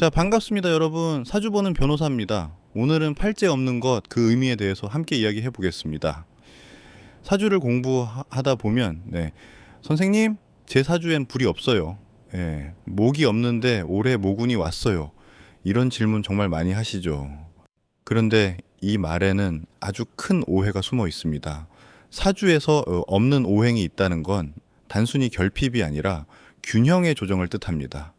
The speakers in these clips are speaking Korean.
자, 반갑습니다, 여러분. 사주 보는 변호사입니다. 오늘은 팔재 없는 것, 그 의미에 대해서 함께 이야기해 보겠습니다. 사주를 공부하다 보면, 선생님, 제 사주엔 불이 없어요. 목이 없는데 올해 모군이 왔어요. 이런 질문 정말 많이 하시죠. 그런데 이 말에는 아주 큰 오해가 숨어 있습니다. 사주에서 없는 오행이 있다는 건 단순히 결핍이 아니라 균형의 조정을 뜻합니다.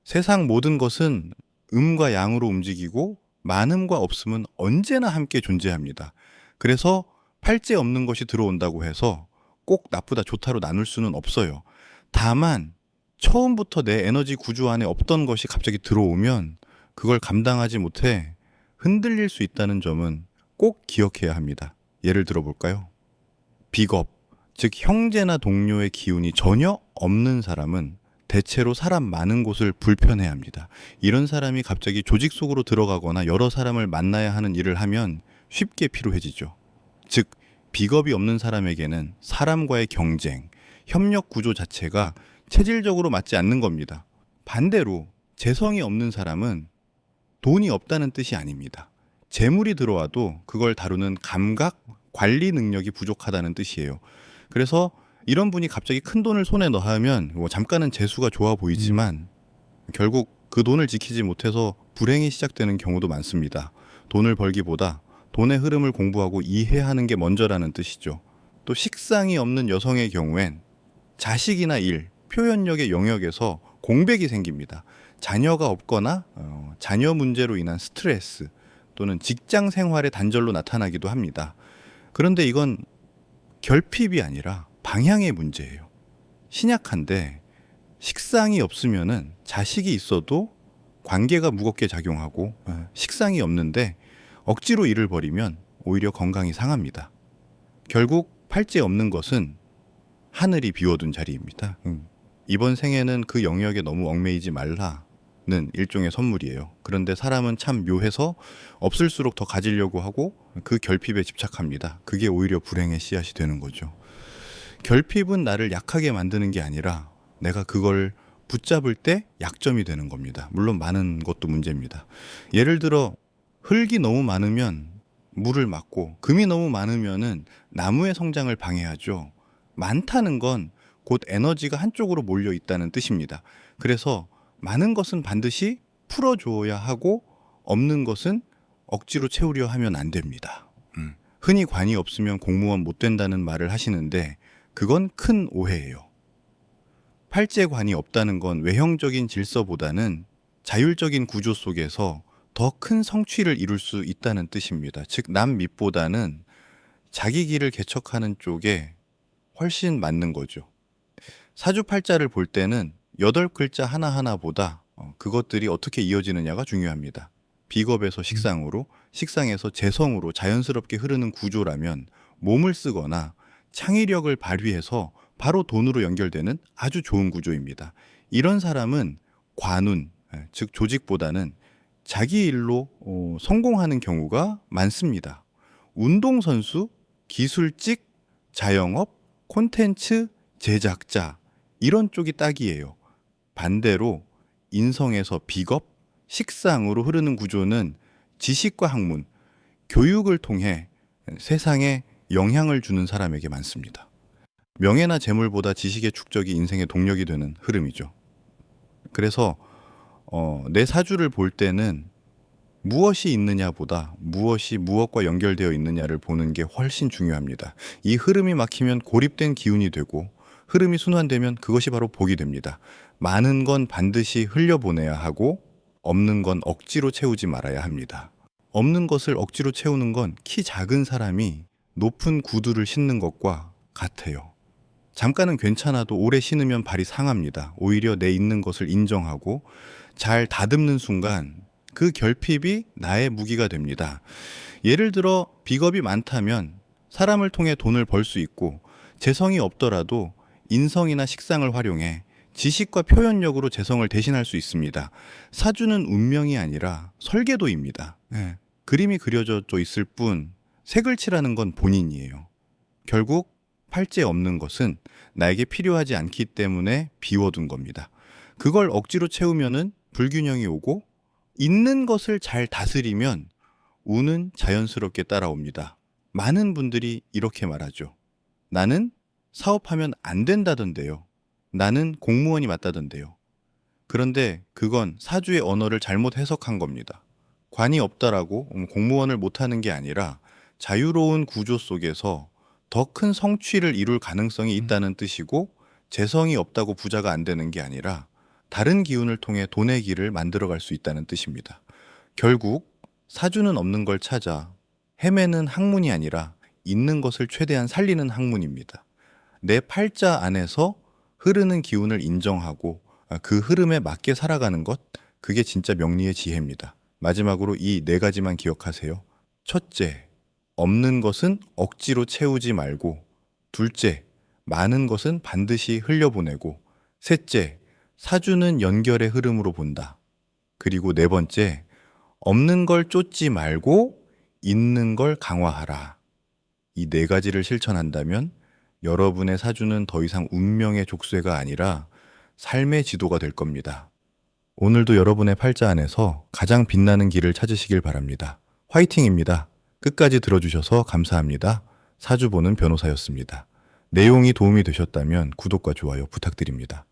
세상 모든 것은 음과 양으로 움직이고 많음과 없음은 언제나 함께 존재합니다. 그래서 팔재 없는 것이 들어온다고 해서 꼭 나쁘다 좋다로 나눌 수는 없어요. 다만 처음부터 내 에너지 구조 안에 없던 것이 갑자기 들어오면 그걸 감당하지 못해 흔들릴 수 있다는 점은 꼭 기억해야 합니다. 예를 들어 볼까요? 비겁, 즉 형제나 동료의 기운이 전혀 없는 사람은 대체로 사람 많은 곳을 불편해합니다. 이런 사람이 갑자기 조직 속으로 들어가거나 여러 사람을 만나야 하는 일을 하면 쉽게 피로해지죠. 즉, 비겁이 없는 사람에게는 사람과의 경쟁, 협력 구조 자체가 체질적으로 맞지 않는 겁니다. 반대로 재성이 없는 사람은 돈이 없다는 뜻이 아닙니다. 재물이 들어와도 그걸 다루는 감각, 관리 능력이 부족하다는 뜻이에요. 그래서 이런 분이 갑자기 큰 돈을 손에 넣으면 잠깐은 재수가 좋아 보이지만 결국 그 돈을 지키지 못해서 불행이 시작되는 경우도 많습니다. 돈을 벌기보다 돈의 흐름을 공부하고 이해하는 게 먼저라는 뜻이죠. 또 식상이 없는 여성의 경우엔 자식이나 일, 표현력의 영역에서 공백이 생깁니다. 자녀가 없거나 자녀 문제로 인한 스트레스 또는 직장 생활의 단절로 나타나기도 합니다. 그런데 이건 결핍이 아니라 방향의 문제예요. 신약한데 식상이 없으면은 자식이 있어도 관계가 무겁게 작용하고 식상이 없는데 억지로 일을 벌이면 오히려 건강이 상합니다. 결국 팔재 없는 것은 하늘이 비워둔 자리입니다. 이번 생에는 그 영역에 너무 얽매이지 말라는 일종의 선물이에요. 그런데 사람은 참 묘해서 없을수록 더 가지려고 하고 그 결핍에 집착합니다. 그게 오히려 불행의 씨앗이 되는 거죠. 결핍은 나를 약하게 만드는 게 아니라 내가 그걸 붙잡을 때 약점이 되는 겁니다. 물론 많은 것도 문제입니다. 예를 들어 흙이 너무 많으면 물을 막고 금이 너무 많으면은 나무의 성장을 방해하죠. 많다는 건 곧 에너지가 한쪽으로 몰려 있다는 뜻입니다. 그래서 많은 것은 반드시 풀어줘야 하고 없는 것은 억지로 채우려 하면 안 됩니다. 흔히 관이 없으면 공무원 못 된다는 말을 하시는데 그건 큰 오해예요. 팔재관이 없다는 건 외형적인 질서보다는 자율적인 구조 속에서 더 큰 성취를 이룰 수 있다는 뜻입니다. 즉, 남 밑보다는 자기 길을 개척하는 쪽에 훨씬 맞는 거죠. 사주팔자를 볼 때는 8글자 하나하나보다 그것들이 어떻게 이어지느냐가 중요합니다. 비겁에서 식상으로, 식상에서 재성으로 자연스럽게 흐르는 구조라면 몸을 쓰거나 창의력을 발휘해서 바로 돈으로 연결되는 아주 좋은 구조입니다. 이런 사람은 관운, 즉 조직보다는 자기 일로 성공하는 경우가 많습니다. 운동선수, 기술직, 자영업, 콘텐츠, 제작자 이런 쪽이 딱이에요. 반대로 인성에서 비겁, 식상으로 흐르는 구조는 지식과 학문, 교육을 통해 세상에 영향을 주는 사람에게 많습니다. 명예나 재물보다 지식의 축적이 인생의 동력이 되는 흐름이죠. 그래서 내 사주를 볼 때는 무엇이 있느냐보다 무엇이 무엇과 연결되어 있느냐를 보는 게 훨씬 중요합니다. 이 흐름이 막히면 고립된 기운이 되고 흐름이 순환되면 그것이 바로 복이 됩니다. 많은 건 반드시 흘려보내야 하고 없는 건 억지로 채우지 말아야 합니다. 없는 것을 억지로 채우는 건 키 작은 사람이 높은 구두를 신는 것과 같아요. 잠깐은 괜찮아도 오래 신으면 발이 상합니다. 오히려 내 있는 것을 인정하고 잘 다듬는 순간 그 결핍이 나의 무기가 됩니다. 예를 들어 비겁이 많다면 사람을 통해 돈을 벌 수 있고 재성이 없더라도 인성이나 식상을 활용해 지식과 표현력으로 재성을 대신할 수 있습니다. 사주는 운명이 아니라 설계도입니다. 그림이 그려져 있을 뿐 색을 칠하는 건 본인이에요. 결국 팔재 없는 것은 나에게 필요하지 않기 때문에 비워둔 겁니다. 그걸 억지로 채우면은 불균형이 오고 있는 것을 잘 다스리면 운은 자연스럽게 따라옵니다. 많은 분들이 이렇게 말하죠. 나는 사업하면 안 된다던데요. 나는 공무원이 맞다던데요. 그런데 그건 사주의 언어를 잘못 해석한 겁니다. 관이 없다라고 공무원을 못하는 게 아니라 자유로운 구조 속에서 더 큰 성취를 이룰 가능성이 있다는 뜻이고, 재성이 없다고 부자가 안 되는 게 아니라 다른 기운을 통해 돈의 길을 만들어갈 수 있다는 뜻입니다. 결국 사주는 없는 걸 찾아 헤매는 학문이 아니라 있는 것을 최대한 살리는 학문입니다. 내 팔자 안에서 흐르는 기운을 인정하고 그 흐름에 맞게 살아가는 것, 그게 진짜 명리의 지혜입니다. 마지막으로 이 네 가지만 기억하세요. 첫째, 없는 것은 억지로 채우지 말고. 둘째, 많은 것은 반드시 흘려보내고. 셋째, 사주는 연결의 흐름으로 본다. 그리고 네 번째, 없는 걸 쫓지 말고 있는 걸 강화하라. 이 네 가지를 실천한다면 여러분의 사주는 더 이상 운명의 족쇄가 아니라 삶의 지도가 될 겁니다. 오늘도 여러분의 팔자 안에서 가장 빛나는 길을 찾으시길 바랍니다. 화이팅입니다. 끝까지 들어주셔서 감사합니다. 사주 보는 변호사였습니다. 내용이 도움이 되셨다면 구독과 좋아요 부탁드립니다.